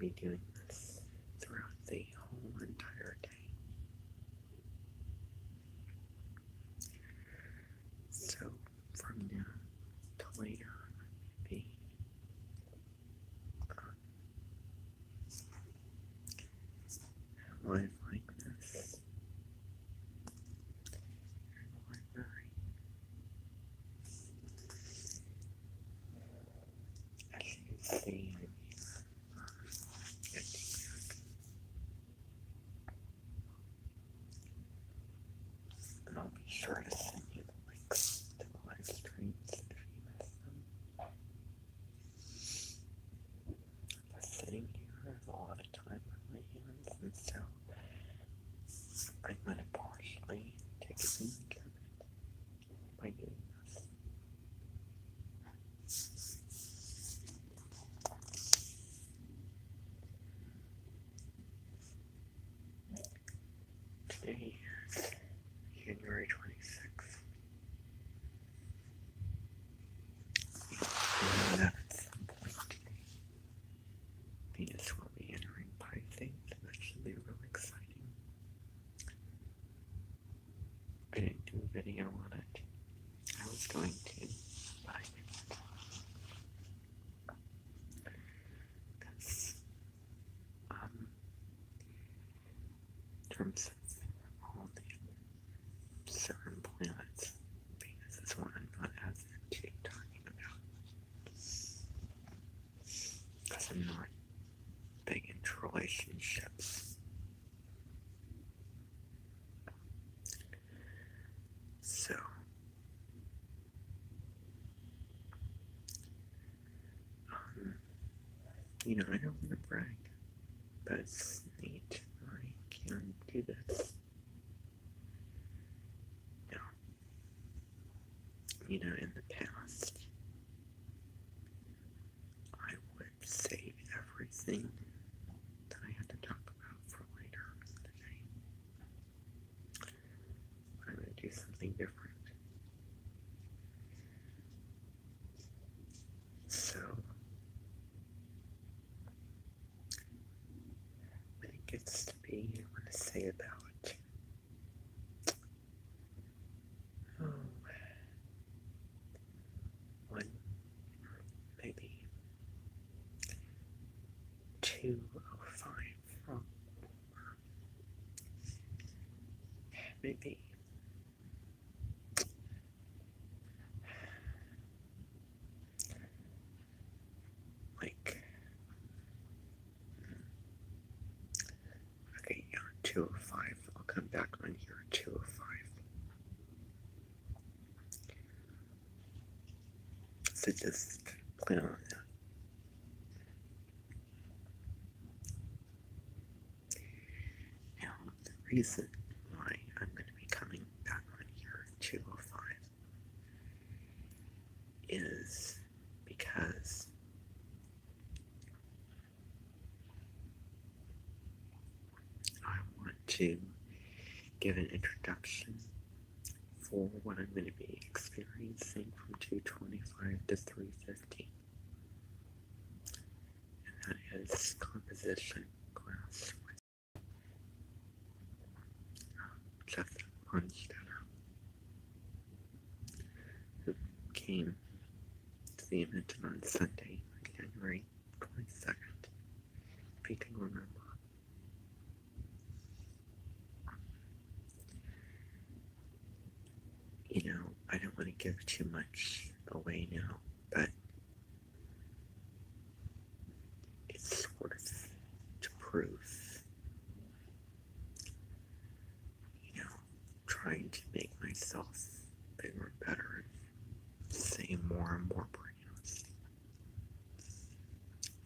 be doing this throughout the whole entire day. So from now to later, be live like this. Library. As you see, and I'll be sure to send you the links to the live streams if you miss them. But sitting here is a lot of time on my hands, and so I'm going to partially take advantage of it by doing this. Today is January 26th. And that at some point today, Venus will be entering Pisces, and that should be really exciting. I didn't do a video on it. I was going to, but I didn't. Because, in terms of all the certain planets, Venus is one I'm not as into talking about. Because I'm not big into relationships. So, I don't want to brag, but it's neat. I can do this. Now, in the past, I would save everything that I had to talk about for later in the day. I'm going to do something different. So, when it gets to be, I want to say about one, maybe 2:05 from, maybe like, okay, yeah, 2:05. I'll come back on here at 2:05. So just plan on that. Now, the reason why I'm going to be coming back on here at 2:05 is because I want to give an introduction for what I'm going to be experiencing from 2:25 to 3:50. And that is composition class with Jeff Hunstetter, who came to the Amenten on Sunday, January 22nd, if you can remember. I don't want to give too much away now, but it's sort of to prove, trying to make myself bigger and better and say more and more brands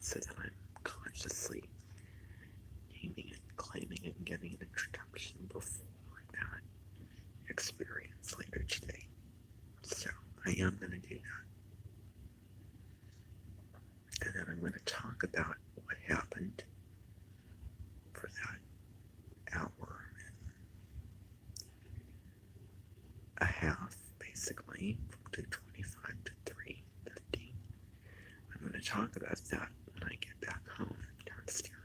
so that I'm consciously naming and claiming and getting an introduction before that experience later today. So I am going to do that. And then I'm going to talk about what happened for that hour and a half, basically, from 2:25 to 3:50. I'm going to talk about that when I get back home downstairs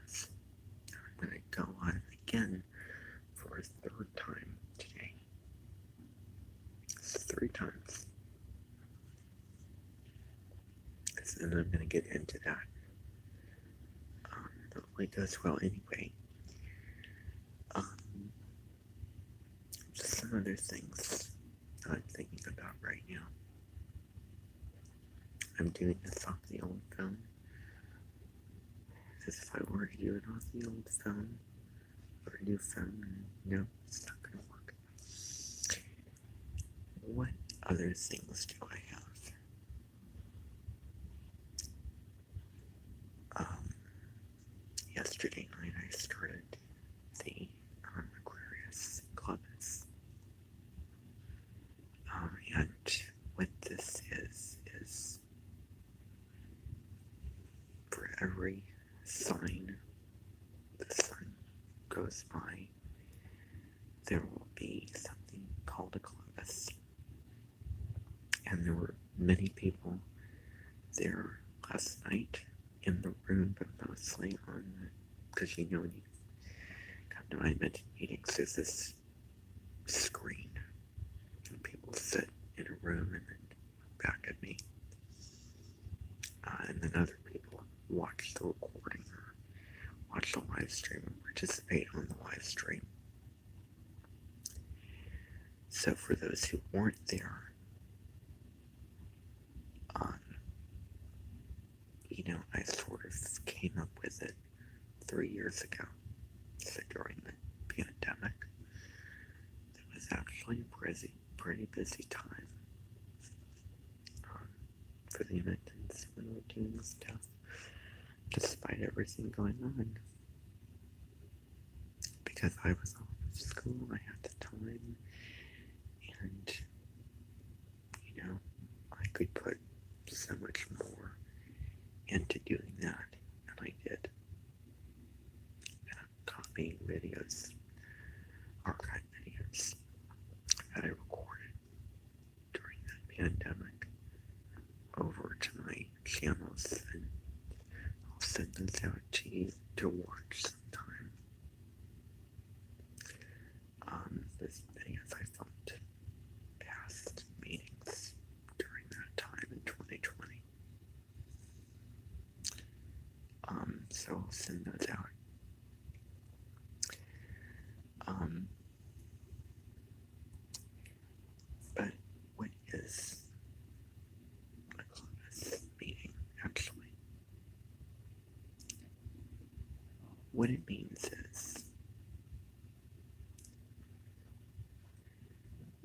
I'm going to get into that. Hopefully it goes well anyway. Just some other things I'm thinking about right now. I'm doing this off the old phone. Because if I were to do it off the old phone, or a new phone, no, it's not going to work. What other things do I have? Yesterday night I started the Aquarius Clubs. And what this is for every sign the sun goes by, there will be something called a Clovis. And there were many people there last night in the room, but mostly on, because you know when you come to my Amenten meetings, there's this screen, and people sit in a room and then back at me, and then other people watch the recording or watch the live stream and participate on the live stream. So for those who weren't there, I sort of came up with it 3 years ago. So during the pandemic, it was actually a pretty busy time for the Amentens when we were doing stuff, despite everything going on. Because I was off of school, I had the time, and, I could put so much more into doing that, and I did. Copying videos, archive videos that I recorded during that pandemic over to my channels, and I'll send those out to you to watch sometime. Those videos I filmed past meetings during that time in 2020. So I'll send those out. But what is a Clovis meeting, actually? What it means is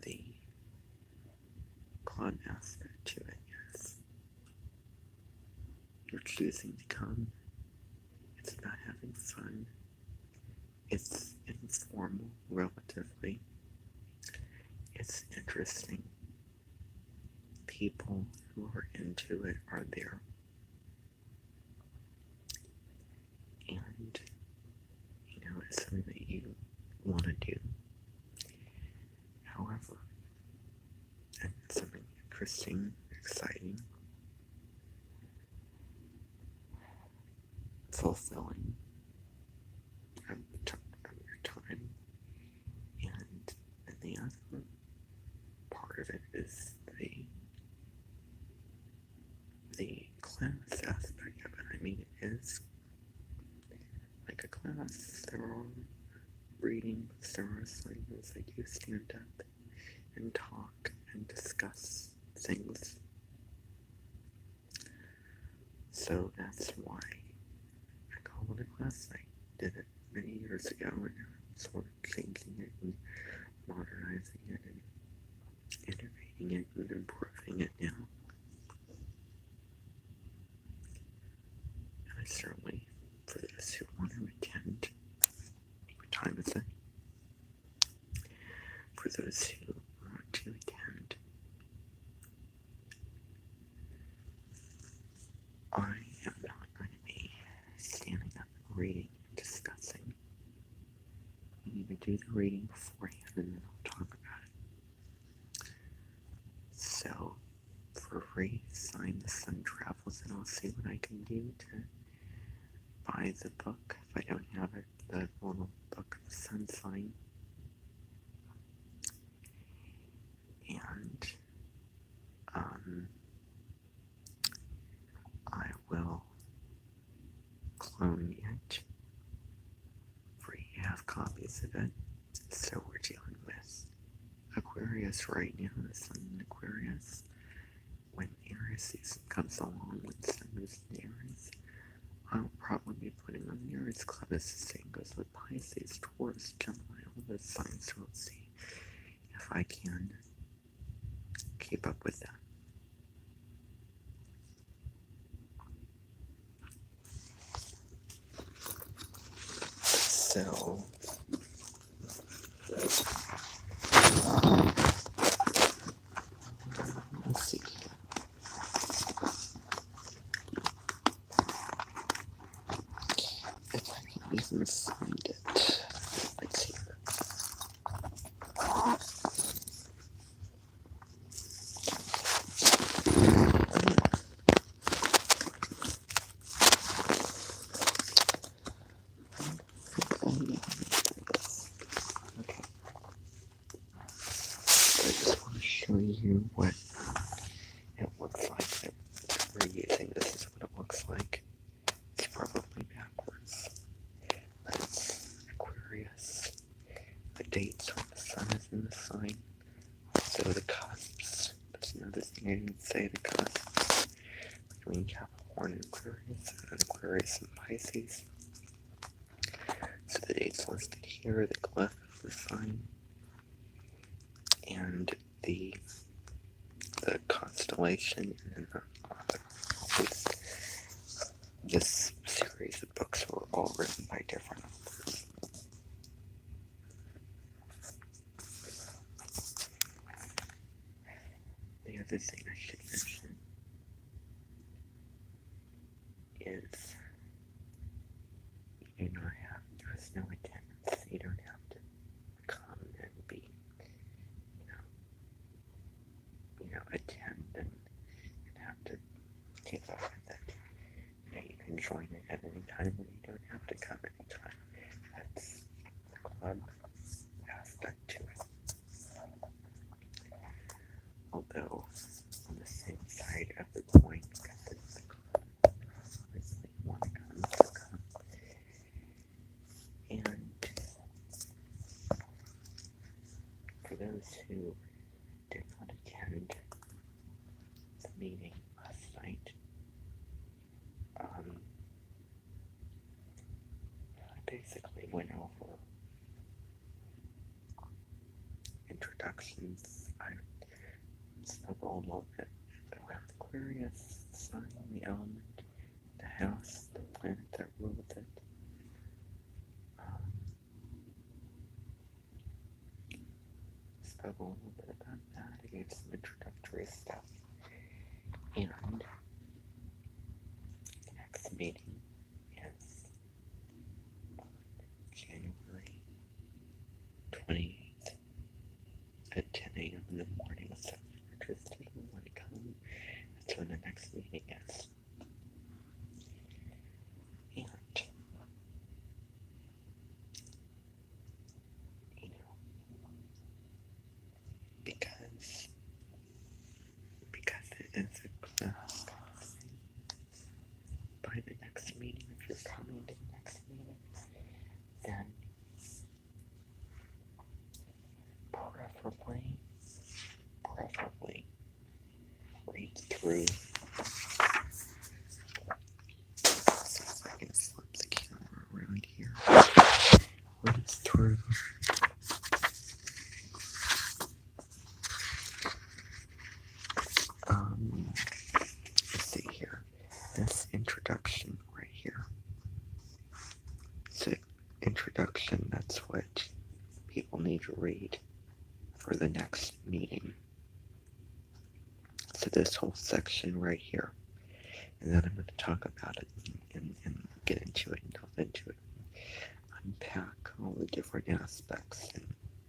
the club aspect to it is you're choosing to come. It's about having fun. It's informal, relatively. It's interesting. People who are into it are there. And, it's something that you want to do. However, and something interesting, exciting, fulfilling of your time. And the other part of it is the class aspect of it. I mean, it is like a class. There are readings, there are assignments. I do stand up and talk and discuss things. So that's why I call it a class. I did it many years ago, and I'm sort of changing it and modernizing it and innovating it and improving it now. And I certainly, for those who want to attend, what time is it? For those who want to attend, I am not going to be standing up and reading and discussing. I'm going to do the reading beforehand and then I'll talk about it. So, for free, sign The Sun Travels, and I'll see what I can do to buy the book if I don't have it, the little book of the sun sign. And I parts of it. So we're dealing with Aquarius right now, the sun in Aquarius. When Aries season comes along, when sun moves in Aries, I'll probably be putting on the Aries Club. As the same goes with Pisces, Taurus, Gemini, all those signs. So we'll see if I can keep up with that. So, let's see. If I can even find it. Let's see. Okay. So I just want to show you what it looks like that we're using. This is what it looks like. It's probably backwards. But it's Aquarius. The dates when the sun is in the sign. So the cusps. That's another thing I didn't say. The cusps between Capricorn and Aquarius and Pisces. So the dates listed here, the glyph of the sign, and the constellation, and this series of books were all written by different authors. The other thing I should mention is you do not have, there's no attendance. You don't have to come and be, attend and have to keep up with it. You can join it at any time, and you don't have to come anytime. That's the club aspect to it. Although, on the same side of the coin, because it's the club, obviously you want to come, so come. And for those who did not attend the meeting last night, I basically went over introductions. I spoke a little bit about Aquarius, the sign, the element, the house, the planet that ruled it. Spoke a little bit about that. I gave some introductory stuff. And the next meeting is January 28th at 10 a.m. in the morning. So if you're interested and want to come, that's when the next meeting is. And, because it is a class, by the next meeting, if you're coming to the next meeting, then preferably read through. Let's see if I can flip the camera around here. Read through. Let's see here. This introduction right here. So, introduction, that's what people need to read for the next meeting. So this whole section right here. And then I'm going to talk about it and get into it and delve into it. Unpack all the different aspects and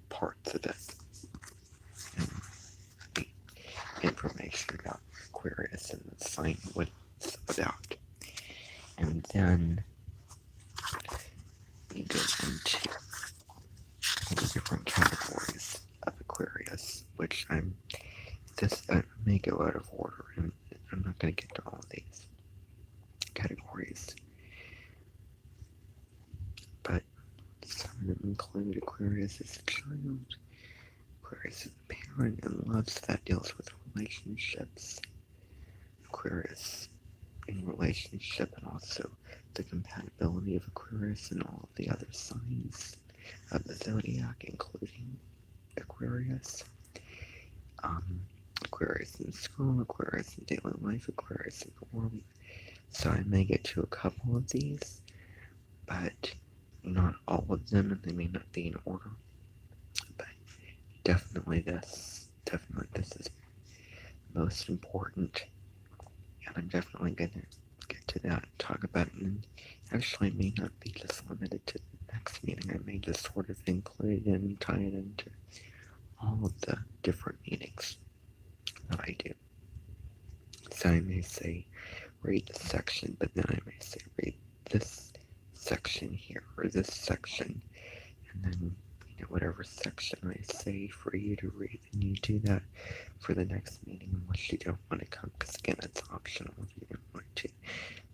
parts of it. And the information about Aquarius and the sign, what it's about. And then you go into all the different categories of Aquarius, which I may go out of order, and I'm not going to get to all of these categories. But some of them include Aquarius as a child, Aquarius as a parent, and loves that deals with relationships, Aquarius in relationship, and also the compatibility of Aquarius and all of the other signs of the zodiac, including Aquarius. Aquarius in school, Aquarius in daily life, Aquarius in the world. So I may get to a couple of these, but not all of them, and they may not be in order. But definitely this is most important, and I'm definitely gonna get to that, talk about it, and actually it may not be just limited to the next meeting. I may just sort of include it and tie it into all of the different meetings that I do. So I may say read this section, but then I may say read this section here or this section, and then whatever section I say for you to read, and you do that for the next meeting unless you don't want to come, because again, it's optional if you don't want to.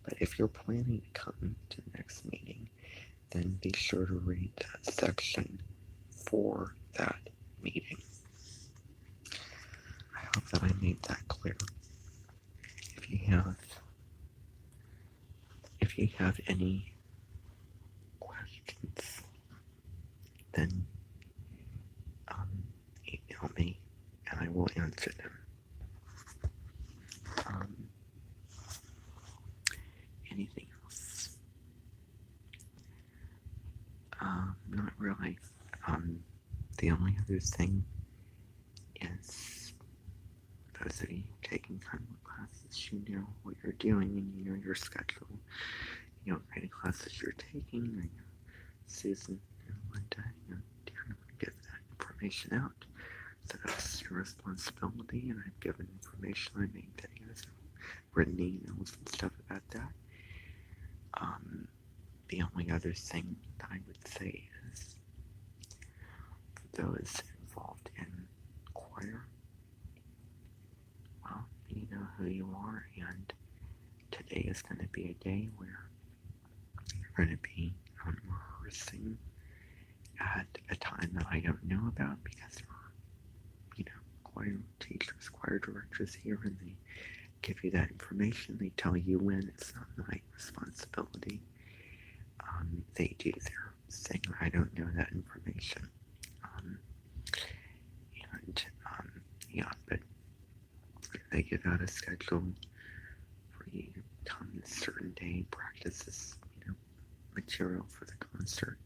But if you're planning to come to the next meeting, then be sure to read that section for that meeting. I hope that I made that clear. If you have any questions, then email me and I will answer them. Anything else? Not really. The only other thing is, those of you taking Kindle classes, you know what you're doing and you know your schedule. You know what kind of classes you're taking. I know Susan and Linda, Deanna would give that information out. So that's your responsibility, and I've given information. I made videos, written emails and stuff about that. The only other thing that I would say is, for those involved in choir, well, you know who you are, and today is going to be a day where you're going to be rehearsing at a time that I don't know about, because there are, choir teachers, choir directors here, and they give you that information. They tell you when. It's not my responsibility. They do their thing. I don't know that information. But they give out a schedule for you to come a certain day, practice this, material for the concert,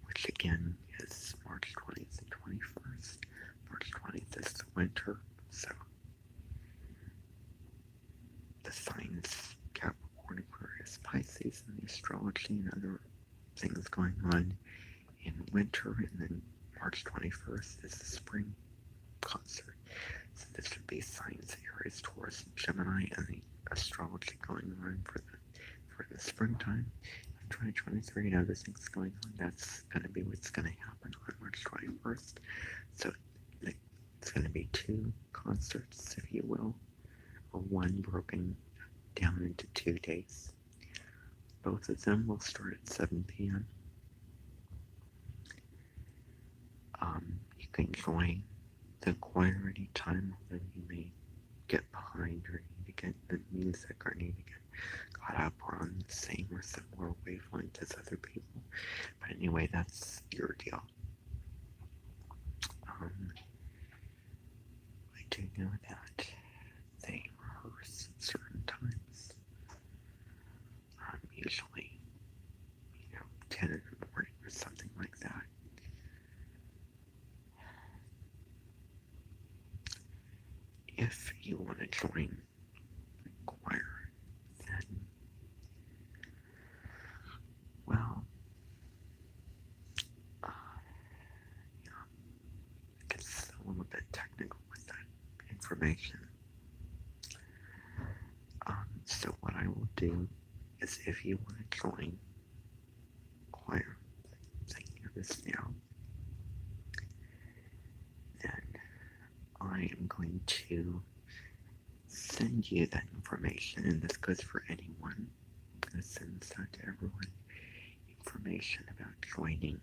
which again is March 20th and 21st. March 20th is the winter, so the signs Capricorn, Aquarius, Pisces, and the astrology and other things going on in winter, and then March 21st is the spring concert. So this would be signs Aries, Taurus, and Gemini, and the astrology going on for the springtime of 2023 and other things going on. That's going to be what's going to happen on March 21st. So it's going to be two concerts, if you will, or one broken down into 2 days. Both of them will start at 7 p.m. You can join the choir anytime, although you may get behind or need to get the music or need to get caught up or on the same or similar wavelength as other people. But anyway, that's your deal. I do know that they rehearse at certain times. Usually, 10 in the morning or something like that. If you want to join the choir, then, well, it gets a little bit technical with that information. So what I will do is, if you want to join choir, thinking of this now, then I am going to send you that information, and this goes for anyone. I'm going to send this out to everyone. Information about joining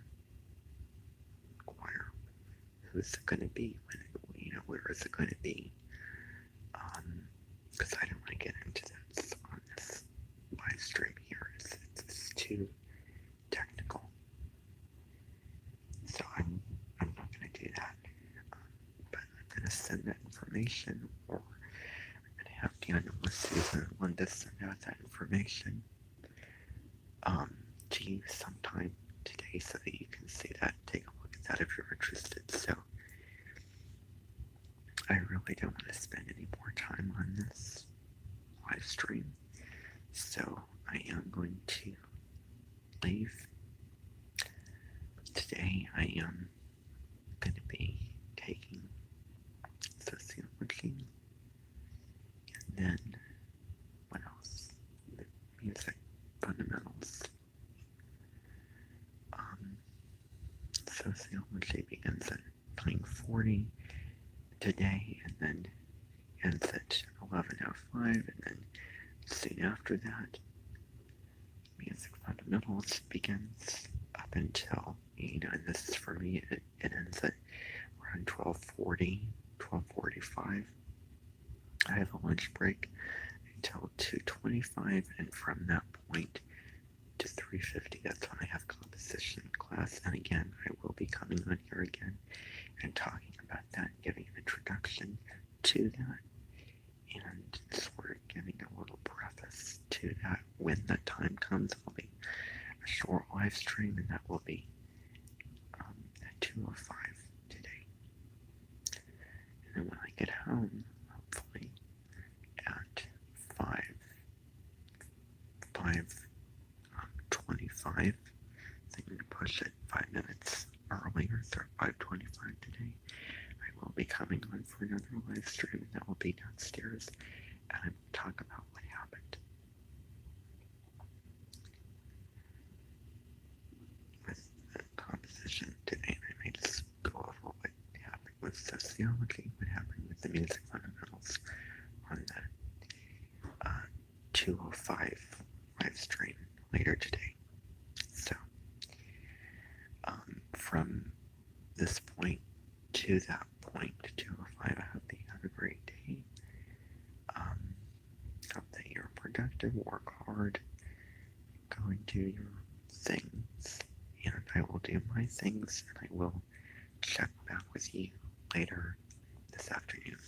choir. Who's it going to be? Where is it going to be? Because I don't want to get into this on this live stream here. It's too technical. So I'm not going to do that. But I'm going to send that information, or I'm going to have Daniel or Susan and Linda send out that information to you sometime today so that you can see that, take a look at that if you're interested. So I really don't want to spend any more time on this live stream. So I am going to leave. Today I am going to be taking sociology, and then what else? Music fundamentals. Sociology begins at 9:40 today, and then ends at 11:05, and then soon after that, music fundamentals begins up until, and this is for me, it ends at around 12:40, 12:45. I have a lunch break until 2:25, and from that point to 3:50, that's when I have composition class. And again, I will be coming on here again and talking about that, giving an introduction to that, and sort of giving a little preface to that. When that time comes, it will be a short live stream, and that will be at 2:05 today. And then when I get home, hopefully at 5:25, so I'm going to push it 5 minutes earlier, so 5:25 today, I will be coming on for another live stream, and that will be downstairs, and I will talk about what happened with the composition today. And I may just go over what happened with sociology, what happened with the music fundamentals on the 2:05 live stream later today. So from this point to that point, 2:05, I hope that you have a great day. Hope that you're productive, work hard, go and do your things, and I will do my things, and I will check back with you later this afternoon.